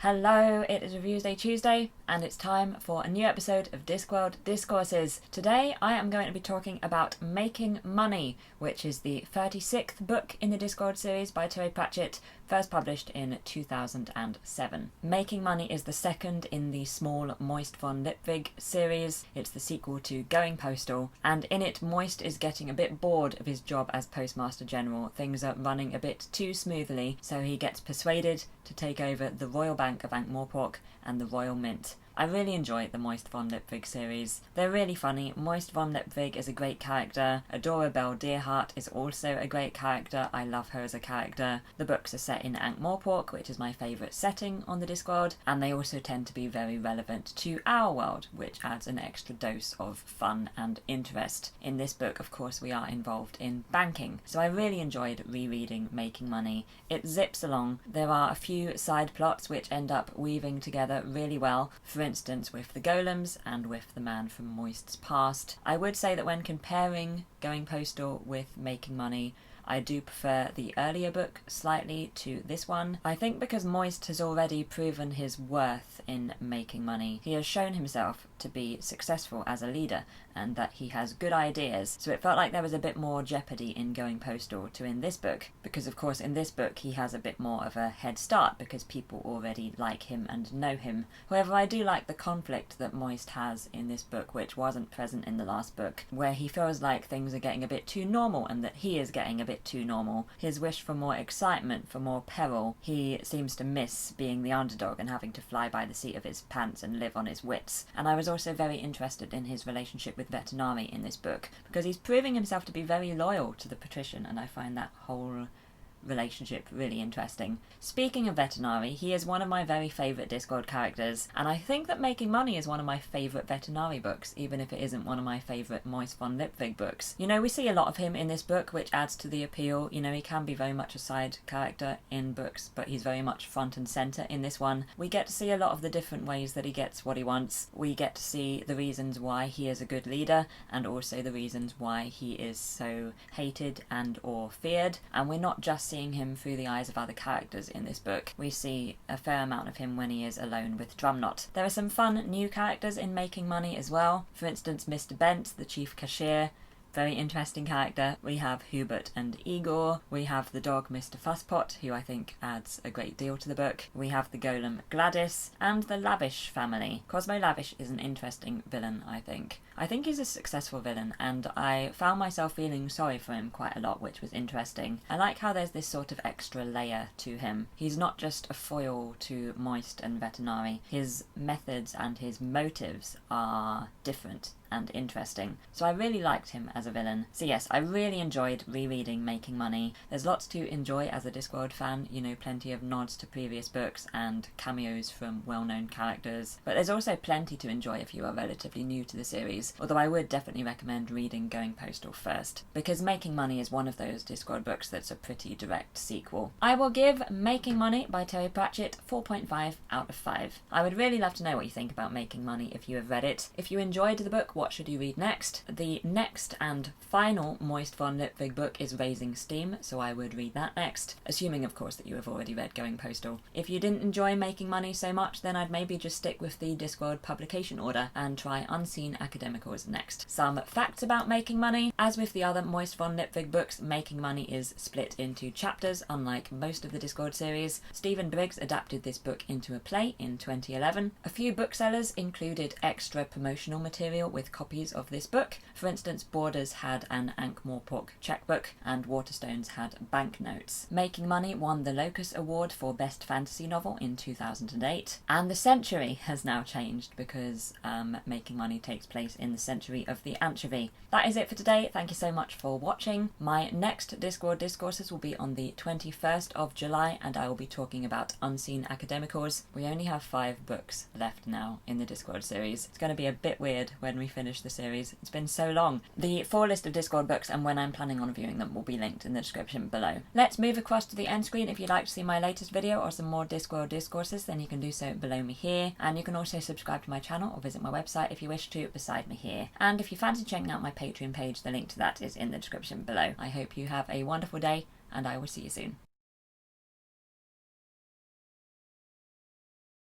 Hello, it is Reviews Day Tuesday, and it's time for a new episode of Discworld Discourses. Today I am going to be talking about Making Money, which is the 36th book in the Discworld series by Terry Pratchett, first published in 2007. Making Money is the second in the small Moist von Lipwig series. It's the sequel to Going Postal, and in it Moist is getting a bit bored of his job as Postmaster General. Things are running a bit too smoothly, so he gets persuaded to take over the Royal Bank of Ankh-Morpork and the Royal Mint. I really enjoy the Moist von Lipwig series. They're really funny. Moist von Lipwig is a great character. Adora Belle Deerheart is also a great character. I love her as a character. The books are set in Ankh-Morpork, which is my favourite setting on the Discworld, and they also tend to be very relevant to our world, which adds an extra dose of fun and interest. In this book, of course, we are involved in banking, so I really enjoyed rereading Making Money. It zips along. There are a few side plots which end up weaving together really well. For instance, with the golems and with the man from Moist's past. I would say that when comparing Going Postal with Making Money, I do prefer the earlier book slightly to this one. I think because Moist has already proven his worth in Making Money. He has shown himself to be successful as a leader and that he has good ideas, so it felt like there was a bit more jeopardy in Going Postal to in this book, because of course in this book he has a bit more of a head start because people already like him and know him. However, I do like the conflict that Moist has in this book, which wasn't present in the last book, where he feels like things are getting a bit too normal and that he is getting a bit too normal. His wish for more excitement, for more peril. He seems to miss being the underdog and having to fly by the seat of his pants and live on his wits. And I was also very interested in his relationship with Vetinari in this book, because he's proving himself to be very loyal to the patrician, and I find that whole relationship really interesting. Speaking of Vetinari, he is one of my very favourite Discworld characters, and I think that Making Money is one of my favourite Vetinari books, even if it isn't one of my favourite Moist von Lipwig books. You know, we see a lot of him in this book, which adds to the appeal. You know, he can be very much a side character in books, but he's very much front and centre in this one. We get to see a lot of the different ways that he gets what he wants. We get to see the reasons why he is a good leader, and also the reasons why he is so hated and or feared, and we're not just seeing him through the eyes of other characters in this book. We see a fair amount of him when he is alone with Drumknot. There are some fun new characters in Making Money as well. For instance, Mr. Bent, the chief cashier. Very interesting character. We have Hubert and Igor. We have the dog Mr. Fusspot, who I think adds a great deal to the book. We have the golem Gladys, and the Lavish family. Cosmo Lavish is an interesting villain, I think. I think he's a successful villain, and I found myself feeling sorry for him quite a lot, which was interesting. I like how there's this sort of extra layer to him. He's not just a foil to Moist and Vetinari. His methods and his motives are different and interesting. So I really liked him as a villain. So yes, I really enjoyed rereading Making Money. There's lots to enjoy as a Discworld fan, you know, plenty of nods to previous books and cameos from well-known characters. But there's also plenty to enjoy if you are relatively new to the series, although I would definitely recommend reading Going Postal first, because Making Money is one of those Discworld books that's a pretty direct sequel. I will give Making Money by Terry Pratchett 4.5 out of 5. I would really love to know what you think about Making Money if you have read it. If you enjoyed the book, what should you read next? The next and final Moist von Lipwig book is Raising Steam, so I would read that next, assuming of course that you have already read Going Postal. If you didn't enjoy Making Money so much, then I'd maybe just stick with the Discworld publication order and try Unseen Academicals next. Some facts about Making Money. As with the other Moist von Lipwig books, Making Money is split into chapters, unlike most of the Discworld series. Stephen Briggs adapted this book into a play in 2011. A few booksellers included extra promotional material with copies of this book. For instance, Borders had an Ankh-Morpork checkbook and Waterstones had banknotes. Making Money won the Locus Award for Best Fantasy Novel in 2008, and the century has now changed because Making Money takes place in the century of the anchovy. That is it for today. Thank you so much for watching. My next Discworld Discourses will be on the 21st of July, and I will be talking about Unseen Academicals. We only have 5 books left now in the Discworld series. It's going to be a bit weird when we finish the series. It's been so long. The full list of Discworld books and when I'm planning on reviewing them will be linked in the description below. Let's move across to the end screen. If you'd like to see my latest video or some more Discworld Discourses, then you can do so below me here, and you can also subscribe to my channel or visit my website if you wish to beside me here. And if you fancy checking out my Patreon page, the link to that is in the description below. I hope you have a wonderful day, and I will see you soon.